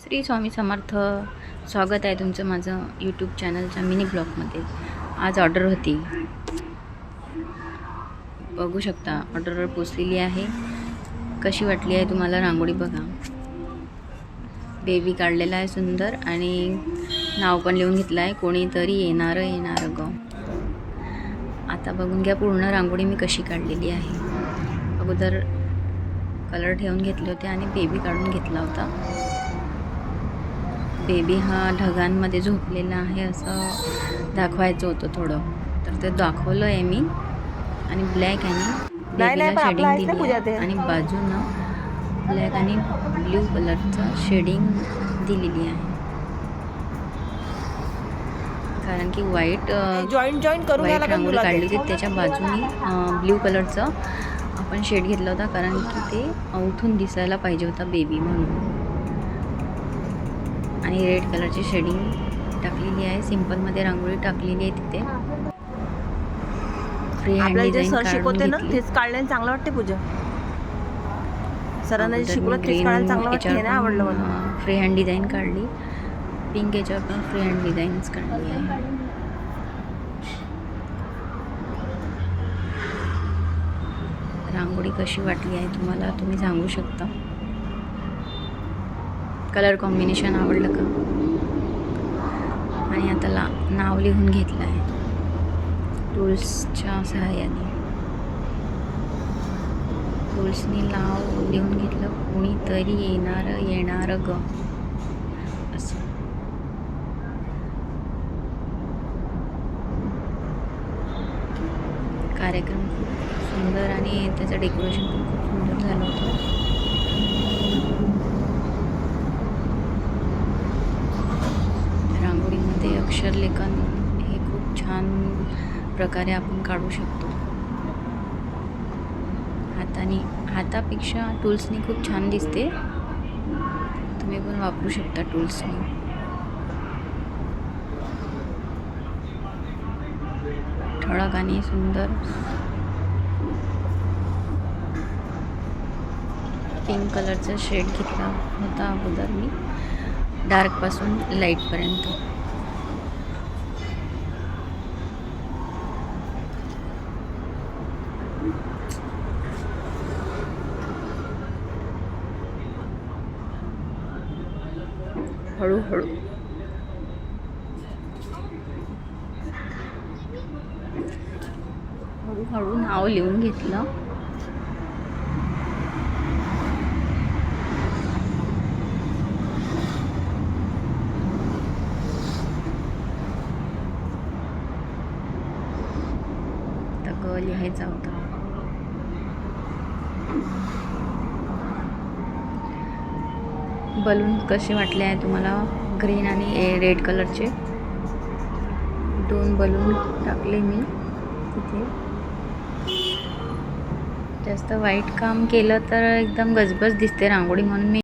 श्री स्वामी समर्थ. स्वागत आहे तुमचं माझं यूट्यूब चॅनलच्या मिनी ब्लॉगमध्ये. आज ऑर्डर होती, बघू शकता ऑर्डरवर पोचलेली आहे. कशी वाटली आहे तुम्हाला रांगोळी बघा. बेबी काढलेला आहे सुंदर आणि नाव पण लिहून घेतलं आहे, कोणीतरी येणार ग. आता बघून घ्या पूर्ण रांगोळी मी कशी काढलेली आहे. अगोदर कलर ठेवून घेतले होते आणि बेबी काढून घेतला होता. बेबी हा ढगांमध्ये झोपलेला आहे असं दाखवायचं होतं थोडं, तर ते दाखवलं आहे मी. आणि ब्लॅक आणि बेबीला शेडिंग दिली आहे आणि बाजूनं ब्लॅक आणि ब्ल्यू कलरचं शेडिंग दिलेली आहे, कारण की व्हाईट रांगोळी काढली होती त्याच्या बाजूनी ब्ल्यू कलरचं आपण शेड घेतला होता, कारण की ते उठून दिसायला पाहिजे होता बेबी म्हणून. आणि रेड कलरची शेडिंग टाकलेली आहे. सिंपलमध्ये रांगोळी टाकलेली आहे तिथे. फ्री हँड डिझाईन शिकवते ना, तेच काढल्याने चांगलं वाटते पूजा. सरांना जे शिकवलं तेच काढायला चांगलं वाटते ना, आवडलं मला. फ्री हँड डिझाईन काढली. पिंक याच्यावर पण फ्री हँड डिझाईन्स काढली आहे. रांगोळी कशी वाटली आहे तुम्हाला तुम्ही सांगू शकता. कलर कॉम्बिनेशन आवडलं का. आणि आता नाव लिहून घेतलं आहे टूल्सच्या सहाय्याने. टूल्सनी नाव लिहून घेतलं, कोणीतरी येणार ग असं. कार्यक्रम खूप सुंदर आणि त्याचं डेकोरेशन पण खूप सुंदर झालं होतं. रांगोळीमध्ये अक्षरलेखन हे खूप छान प्रकारे आपण काढू शकतो. हातापेक्षा टूल्सनी खूप छान दिसते. तुम्ही पण वापरू शकता टूल्सनी. ठळक आणि सुंदर. पिंक कलरचा शेड घेतला होता अगोदर मी, डार्कपासून लाईटपर्यंत. हळूहळू नाव लिहून घेतलं. ग लिहायचा होता. बलून कसे वाटले आहे तुम्हाला. ग्रीन आणि रेड कलरचे 2 बलून टाकले मी तिथे. जास्त वाईट काम केलं तर एकदम गजबज दिसते रांगोळी, म्हणून मी